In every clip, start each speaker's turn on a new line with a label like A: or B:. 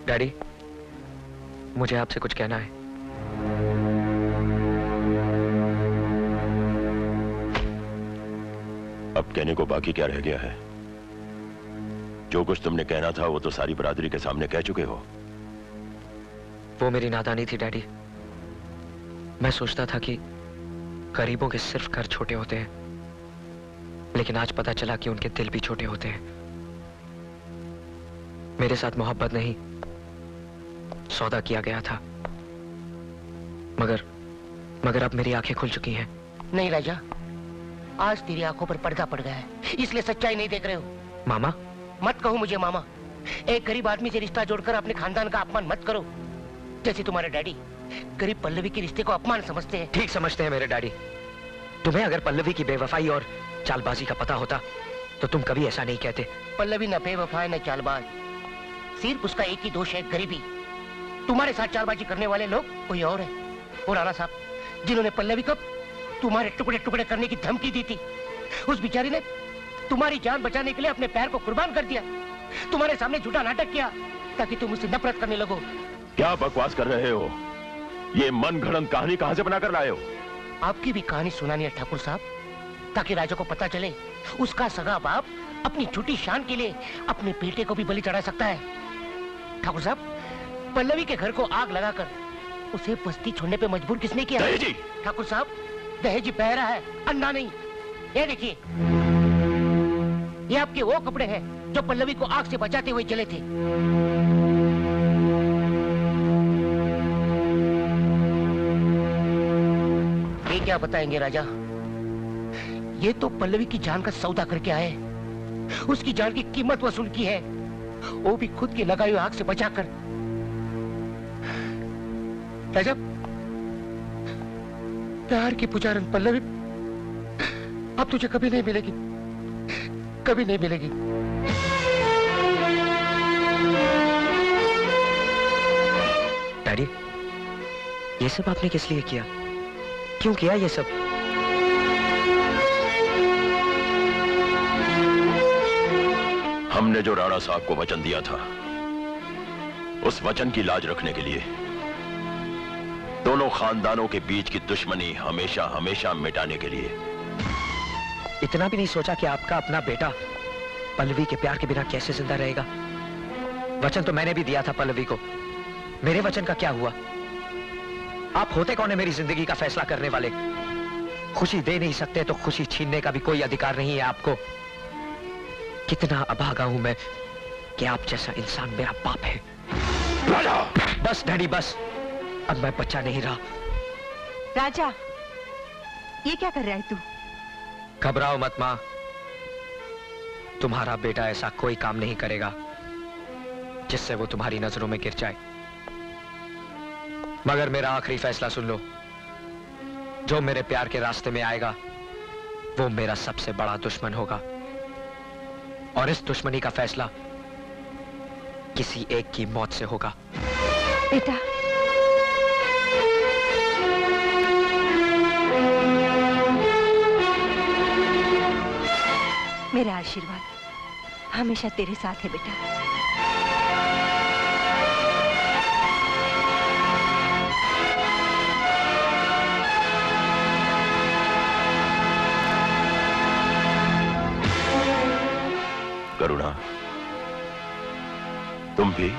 A: Daddy, मुझे आपसे कुछ कहना है।
B: अब कहने को बाकी क्या रह गया है? जो कुछ तुमने कहना था वो तो सारी बरादरी के सामने कह चुके हो।
A: वो मेरी नादानी थी डैडी। मैं सोचता था कि गरीबों के सिर्फ घर छोटे होते हैं, लेकिन आज पता चला कि उनके दिल भी छोटे होते हैं। मेरे साथ मोहब्बत नहीं, सौदा किया गया था। मगर अब मेरी आंखें खुल चुकी हैं।
C: नहीं राजा, आज तेरी आंखों पर पर्दा पड़ गया है, इसलिए सच्चाई नहीं देख रहे हो।
A: मामा?
C: मत कहो मुझे मामा। एक गरीब आदमी से रिश्ता जोड़कर अपने खानदान का अपमान मत करो। जैसे तुम्हारे डैडी गरीब पल्लवी के रिश्ते को अपमान समझते हैं।
A: ठीक समझते हैं मेरे डैडी। तुम्हें अगर पल्लवी की बेवफाई और चालबाजी का पता होता तो तुम कभी ऐसा नहीं कहते।
C: पल्लवी न बेवफा है न चालबाज, सिर्फ उसका एक ही दोष है, गरीबी। तुम्हारे साथ चालबाजी करने वाले लोग कोई और है, वो राणा साहब, जिन्होंने पल्लवी को तुम्हारे टुकड़े टुकड़े करने की धमकी दी थी। उस बेचारी ने तुम्हारी जान बचाने के लिए अपने पैर को कुर्बान कर दिया, तुम्हारे सामने झूठा नाटक किया ताकि तुम उससे नफरत करने लगो।
B: क्या बकवास कर रहे हो? ये मन घड़ंत कहानी कहां से बनाकर लाए हो?
C: आपकी भी कहानी सुनानी है ठाकुर साहब, ताकि राजा को पता चले उसका सगा बाप अपनी झूठी शान के लिए अपने बेटे को भी बलि चढ़ा सकता है। ठाकुर साहब, पल्लवी के घर को आग लगाकर उसे बस्ती छोड़ने पे मजबूर किसने किया?
B: दहेजी।
C: ठाकुर साहब, दहेजी बहरा है, अंधा नहीं। ये देखिए, ये आपके वो कपड़े हैं जो पल्लवी को आग से बचाते हुए जले थे। ये क्या बताएंगे राजा? ये तो पल्लवी की जान का सौदा करके आए, उसकी जान की कीमत वसूल की है, वो भी खुद की लगाई हुई आग से बचाकर। राजा, प्यार की पुजारन पल्लवी अब तुझे कभी नहीं मिलेगी, कभी नहीं मिलेगी।
A: डैडी, ये सब आपने किस लिए किया? क्यों किया ये सब?
B: हमने जो राणा साहब को वचन दिया था, उस वचन की लाज रखने के लिए, दोनों खानदानों के बीच की दुश्मनी हमेशा हमेशा मिटाने के लिए।
A: इतना भी नहीं सोचा कि आपका अपना बेटा पल्लवी के प्यार के बिना कैसे जिंदा रहेगा? वचन तो मैंने भी दिया था पल्लवी को। मेरे वचन का क्या हुआ? आप होते कौन है मेरी जिंदगी का फैसला करने वाले? खुशी दे नहीं सकते तो खुशी छीनने का भी कोई अधिकार नहीं है आपको। कितना अभागा हूं मैं कि आप जैसा इंसान मेरा बाप है।
B: राजा!
A: बस डैडी, बस। अब मैं बच्चा नहीं रहा।
D: राजा, ये क्या कर रहा है तू?
A: घबराओ मत मां, तुम्हारा बेटा ऐसा कोई काम नहीं करेगा जिससे वो तुम्हारी नजरों में गिर जाए। मगर मेरा आखिरी फैसला सुन लो, जो मेरे प्यार के रास्ते में आएगा वो मेरा सबसे बड़ा दुश्मन होगा, और इस दुश्मनी का फैसला किसी एक की मौत से होगा।
D: बेटा, मेरा आशीर्वाद हमेशा तेरे साथ है बेटा।
B: करुणा, तुम भी?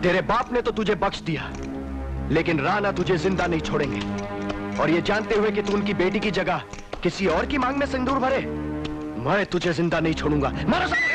E: तेरे बाप ने तो तुझे बख्श दिया, लेकिन राणा तुझे जिंदा नहीं छोड़ेंगे। और ये जानते हुए कि तू उनकी बेटी की जगह किसी और की मांग में सिंदूर भरे, मैं तुझे जिंदा नहीं छोड़ूंगा। मारो सारे।